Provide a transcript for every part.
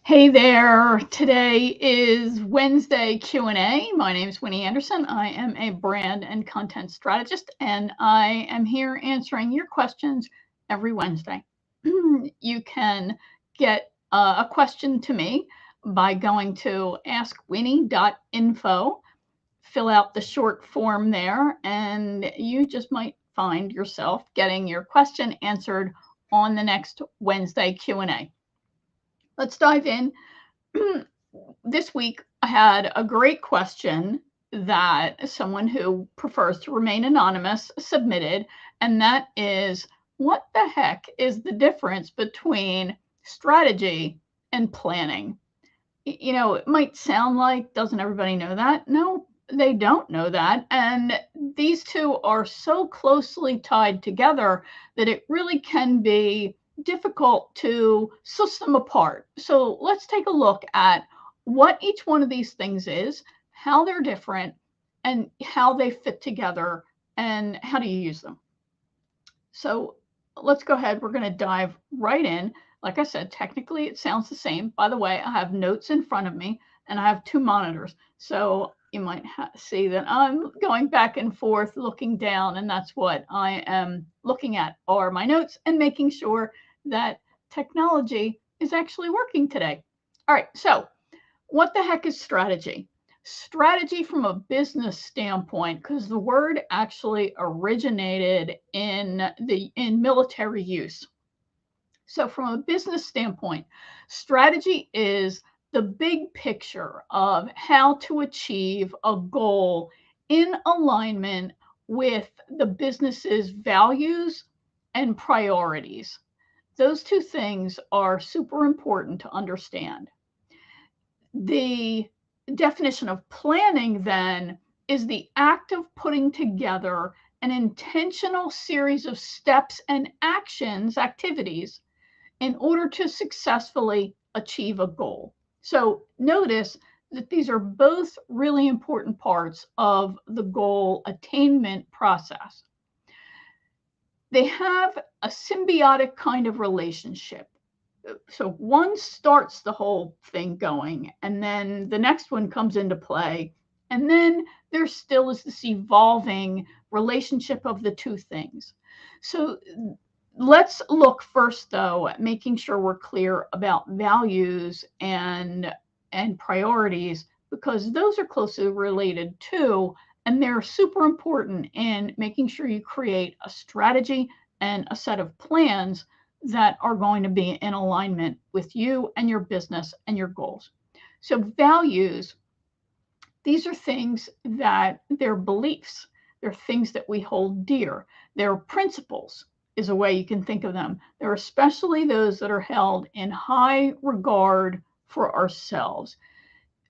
Hey there. Today is Wednesday Q&A. My name is Winnie Anderson. I am a brand and content strategist, and I am here answering your questions every Wednesday. You can get a question to me by going to AskWinnie.info, fill out the short form there, and you just might find yourself getting your question answered on the next Wednesday Q&A. Let's dive in. This week, I had a great question that someone who prefers to remain anonymous submitted, and that is, what the heck is the difference between strategy and planning? It might sound like, doesn't everybody know that? No, they don't know that. And these two are so closely tied together that it really can be difficult to suss them apart. So let's take a look at what each one of these things is, how they're different, and how they fit together, and how do you use them. So let's go ahead. We're going to dive right in. Like I said, technically it sounds the same. By the way, I have notes in front of me and I have two monitors. So you might see that I'm going back and forth looking down, and that's what I am looking at are my notes and making sure that technology is actually working today. All right, so what the heck is strategy? Strategy from a business standpoint, because the word actually originated in military use. So from a business standpoint, strategy is the big picture of how to achieve a goal in alignment with the business's values and priorities. Those two things are super important to understand. The definition of planning then is the act of putting together an intentional series of steps and activities in order to successfully achieve a goal. So notice that these are both really important parts of the goal attainment process. They have a symbiotic kind of relationship. So one starts the whole thing going, and then the next one comes into play, and then there still is this evolving relationship of the two things. So let's look first, though, at making sure we're clear about values and priorities, because those are closely related too, and they're super important in making sure you create a strategy and a set of plans that are going to be in alignment with you and your business and your goals. So values, these are things that they're beliefs. They're things that we hold dear. They're principles is a way you can think of them. They're especially those that are held in high regard for ourselves.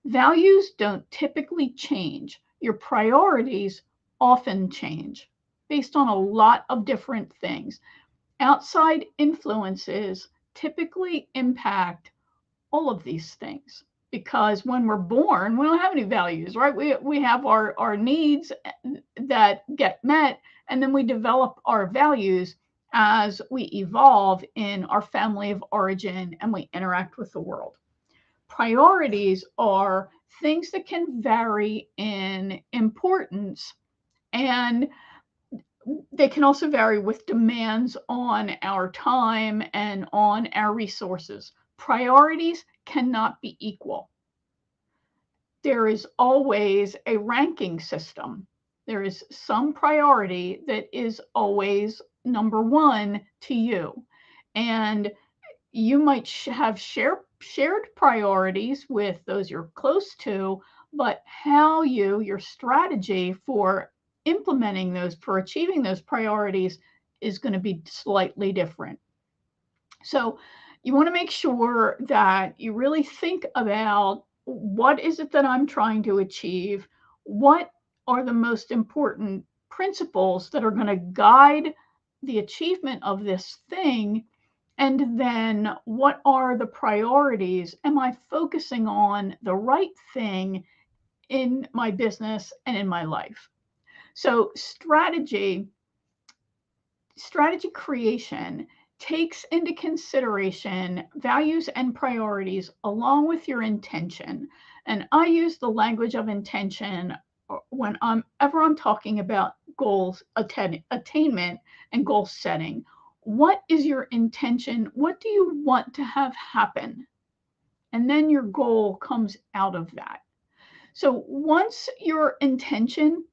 Values don't typically change. Your priorities often change based on a lot of different things. Outside influences typically impact all of these things, because when we're born, we don't have any values, right? We have our needs that get met, and then we develop our values as we evolve in our family of origin and we interact with the world. Priorities are things that can vary in importance, and they can also vary with demands on our time and on our resources. Priorities cannot be equal. There is always a ranking system. There is some priority that is always number one to you. And you might have shared priorities with those you're close to, but how your strategy for implementing those, for achieving those priorities, is going to be slightly different. So you want to make sure that you really think about, what is it that I'm trying to achieve? What are the most important principles that are going to guide the achievement of this thing? And then what are the priorities? Am I focusing on the right thing in my business and in my life? So strategy creation takes into consideration values and priorities along with your intention. And I use the language of intention whenever I'm talking about goals attainment and goal setting. What is your intention? What do you want to have happen? And then your goal comes out of that. So once your intention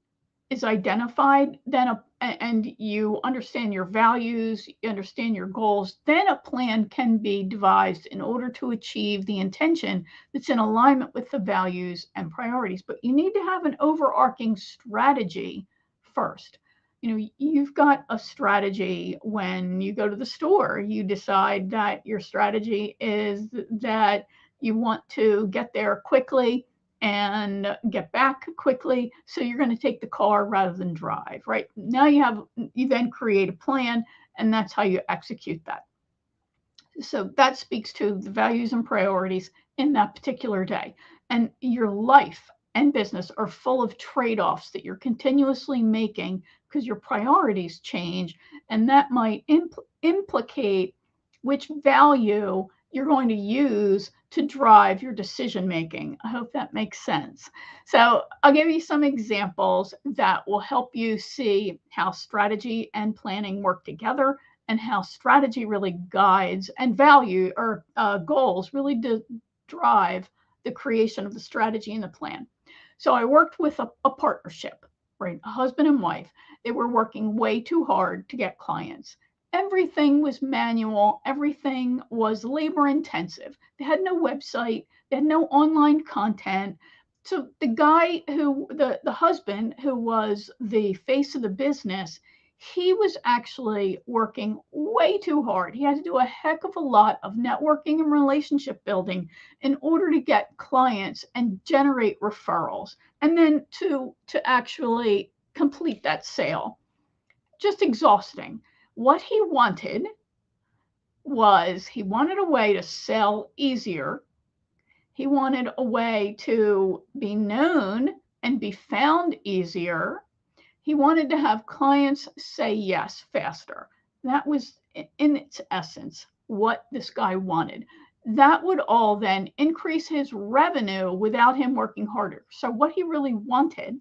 is identified, then and you understand your values, you understand your goals, then a plan can be devised in order to achieve the intention that's in alignment with the values and priorities. But you need to have an overarching strategy first. You've got a strategy when you go to the store. You decide that your strategy is that you want to get there quickly and get back quickly. So you're going to take the car rather than drive, right? Now you then create a plan, and that's how you execute that. So that speaks to the values and priorities in that particular day. And your life and business are full of trade-offs that you're continuously making because your priorities change, and that might implicate which value you're going to use to drive your decision making. I hope that makes sense. So I'll give you some examples that will help you see how strategy and planning work together, and how strategy really guides and value or goals really drive the creation of the strategy and the plan. So I worked with a partnership, right? A husband and wife. They were working way too hard to get clients. Everything was manual. Everything was labor intensive. They had no website. They had no online content. So the guy the husband who was the face of the business, he was actually working way too hard. He had to do a heck of a lot of networking and relationship building in order to get clients and generate referrals, and then to actually complete that sale. Just exhausting. What he wanted a way to sell easier. He wanted a way to be known and be found easier. He wanted to have clients say yes faster. That was, in its essence, what this guy wanted. That would all then increase his revenue without him working harder. So what he really wanted,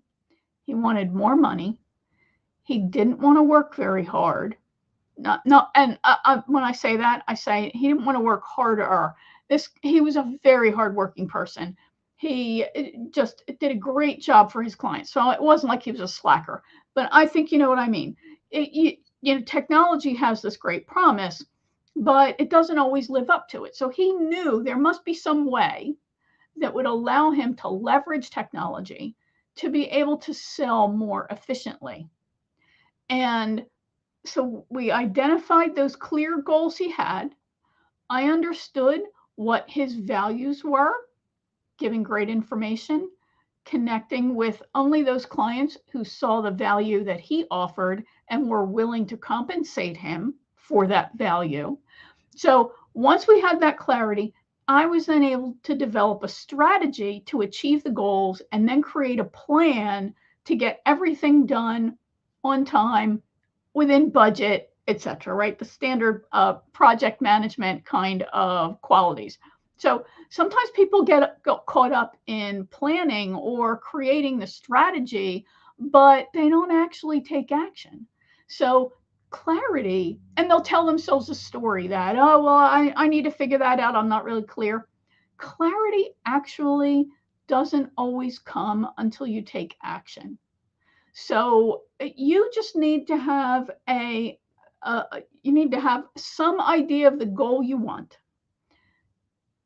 he wanted more money. He didn't want to work very hard. And when I say that, I say he didn't want to work harder. He was a very hardworking person. He just did a great job for his clients. So it wasn't like he was a slacker, but I think you know what I mean. Technology has this great promise, but it doesn't always live up to it. So he knew there must be some way that would allow him to leverage technology to be able to sell more efficiently. And so we identified those clear goals he had. I understood what his values were, giving great information, connecting with only those clients who saw the value that he offered and were willing to compensate him for that value. So once we had that clarity, I was then able to develop a strategy to achieve the goals and then create a plan to get everything done on time, within budget, etc., right? The standard project management kind of qualities. So sometimes people get caught up in planning or creating the strategy, but they don't actually take action. So clarity, and they'll tell themselves a story that, oh, well, I need to figure that out. I'm not really clear. Clarity actually doesn't always come until you take action. So you just need to have some idea of the goal you want.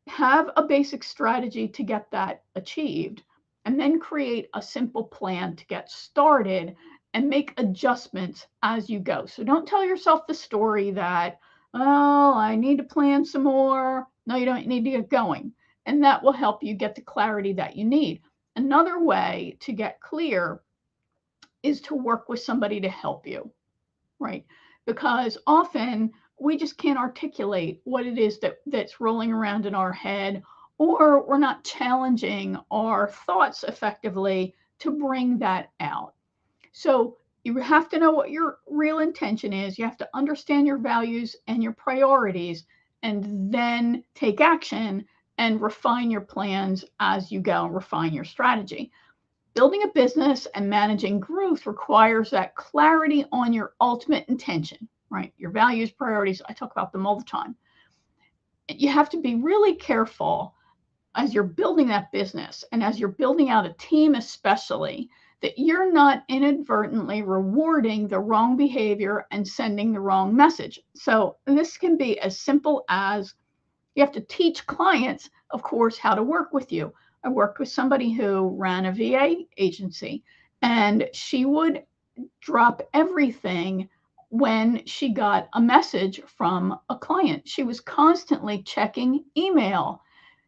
Have a basic strategy to get that achieved, and then create a simple plan to get started and make adjustments as you go. So don't tell yourself the story that, oh, I need to plan some more. No, you don't need to get going. And that will help you get the clarity that you need. Another way to get clear is to work with somebody to help you, right? Because often we just can't articulate what it is that's rolling around in our head, or we're not challenging our thoughts effectively to bring that out. So You have to know what your real intention is. You have to understand your values and your priorities, and then take action and refine your plans as you go and refine your strategy. Building a business and managing growth requires that clarity on your ultimate intention, right? Your values, priorities, I talk about them all the time. You have to be really careful as you're building that business and as you're building out a team, especially, that you're not inadvertently rewarding the wrong behavior and sending the wrong message. So this can be as simple as you have to teach clients, of course, how to work with you. I worked with somebody who ran a VA agency, and she would drop everything when she got a message from a client. She was constantly checking email.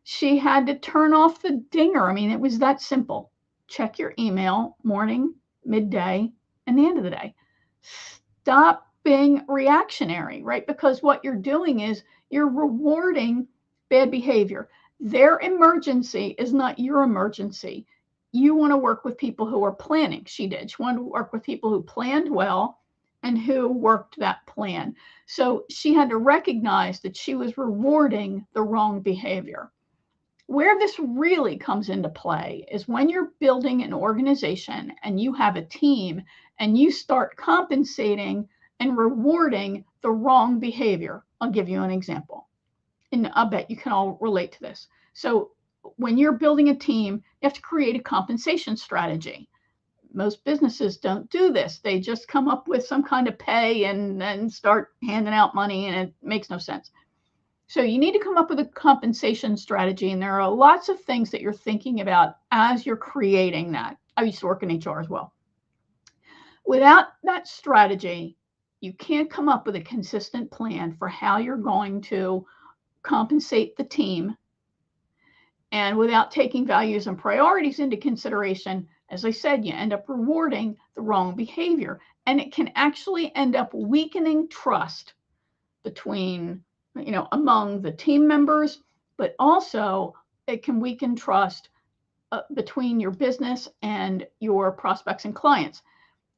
She had to turn off the dinger. I mean, it was that simple. Check your email morning, midday, and the end of the day. Stop being reactionary, right? Because what you're doing is you're rewarding bad behavior. Their emergency is not your emergency. You want to work with people who are planning. She did. She wanted to work with people who planned well and who worked that plan. So she had to recognize that she was rewarding the wrong behavior. Where this really comes into play is when you're building an organization and you have a team and you start compensating and rewarding the wrong behavior. I'll give you an example, and I'll bet you can all relate to this. So when you're building a team, you have to create a compensation strategy. Most businesses don't do this. They just come up with some kind of pay and then start handing out money, and it makes no sense. So you need to come up with a compensation strategy, and there are lots of things that you're thinking about as you're creating that. I used to work in HR as well. Without that strategy, you can't come up with a consistent plan for how you're going to compensate the team. And without taking values and priorities into consideration, as I said, you end up rewarding the wrong behavior. And it can actually end up weakening trust between, among the team members, but also it can weaken trust between your business and your prospects and clients.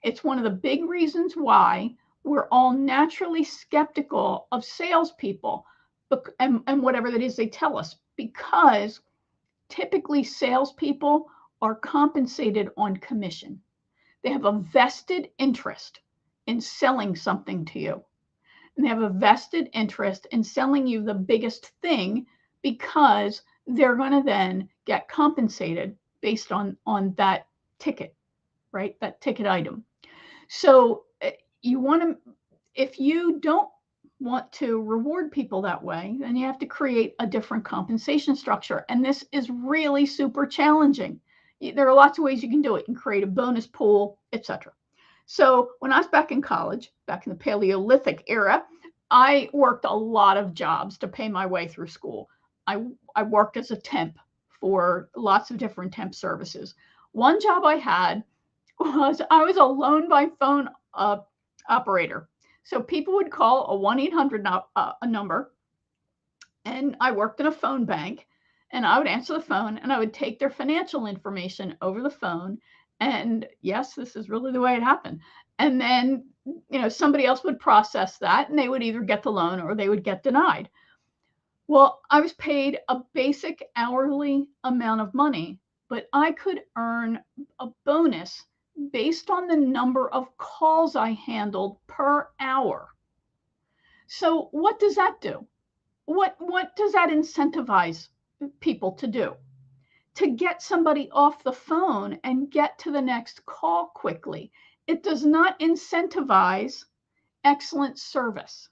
It's one of the big reasons why we're all naturally skeptical of salespeople and whatever that is they tell us, because typically salespeople are compensated on commission. They have a vested interest in selling something to you. And they have a vested interest in selling you the biggest thing, because they're going to then get compensated based on that ticket, right? That ticket item. So you want to, if you don't want to reward people that way, then you have to create a different compensation structure. And this is really super challenging. There are lots of ways you can do it. You can create a bonus pool, etc. So when I was back in college, back in the Paleolithic era, I worked a lot of jobs to pay my way through school. I worked as a temp for lots of different temp services. One job I had was I was a loan by phone operator. So people would call a 1-800 number, and I worked in a phone bank, and I would answer the phone and I would take their financial information over the phone. And yes, this is really the way it happened. And then, somebody else would process that, and they would either get the loan or they would get denied. Well, I was paid a basic hourly amount of money, but I could earn a bonus based on the number of calls I handled per hour. So what does that do? What does that incentivize people to do? To get somebody off the phone and get to the next call quickly. It does not incentivize excellent service.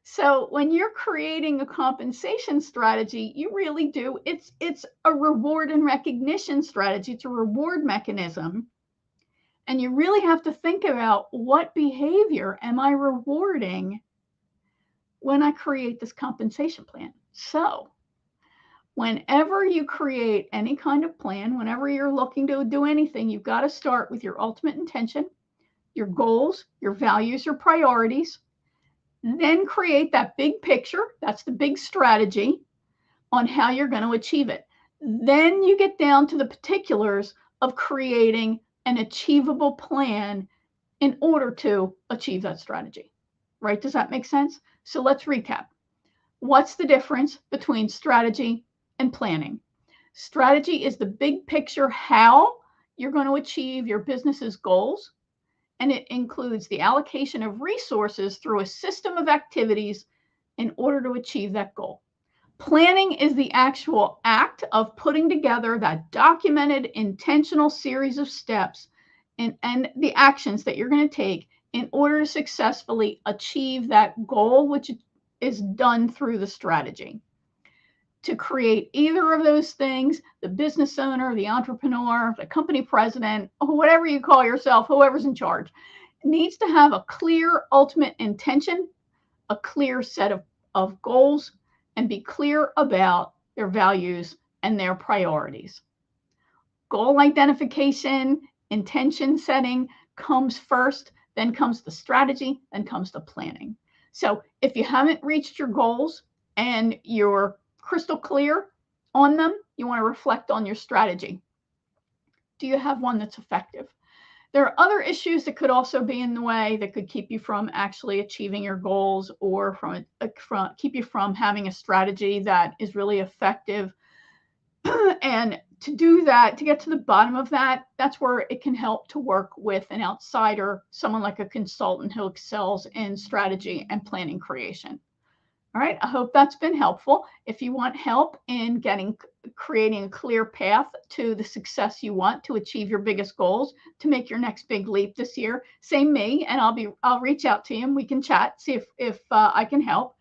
So when you're creating a compensation strategy, you really do. It's a reward and recognition strategy. It's a reward mechanism. And you really have to think about, what behavior am I rewarding when I create this compensation plan? So whenever you create any kind of plan, whenever you're looking to do anything, you've got to start with your ultimate intention, your goals, your values, your priorities. Then create that big picture. That's the big strategy on how you're going to achieve it. Then you get down to the particulars of creating an achievable plan in order to achieve that strategy, right? Does that make sense? So let's recap. What's the difference between strategy and planning? Strategy is the big picture how you're going to achieve your business's goals, and it includes the allocation of resources through a system of activities in order to achieve that goal. Planning is the actual act of putting together that documented, intentional series of steps and the actions that you're going to take in order to successfully achieve that goal, which is done through the strategy. To create either of those things, the business owner, the entrepreneur, the company president, whatever you call yourself, whoever's in charge, needs to have a clear ultimate intention, a clear set of goals, and be clear about their values and their priorities. Goal identification, intention setting comes first, then comes the strategy, then comes the planning. So if you haven't reached your goals and you're crystal clear on them, you want to reflect on your strategy. Do you have one that's effective? There are other issues that could also be in the way that could keep you from actually achieving your goals, or from keep you from having a strategy that is really effective. And to do that, to get to the bottom of that, that's where it can help to work with an outsider, someone like a consultant who excels in strategy and planning creation. All right, I hope that's been helpful. If you want help in creating a clear path to the success you want to achieve your biggest goals, to make your next big leap this year, say me, and I'll reach out to you and we can chat, see if I can help.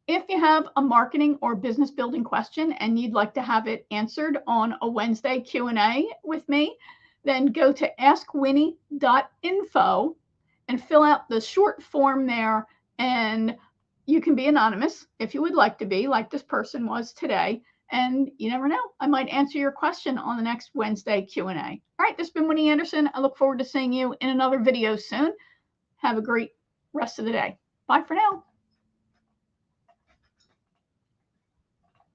If you have a marketing or business building question and you'd like to have it answered on a Wednesday Q&A with me, then go to AskWinnie.info and fill out the short form there, and you can be anonymous if you would like to be, like this person was today. And you never know, I might answer your question on the next Wednesday Q&A. All right, this has been Winnie Anderson. I look forward to seeing you in another video soon. Have a great rest of the day. Bye for now.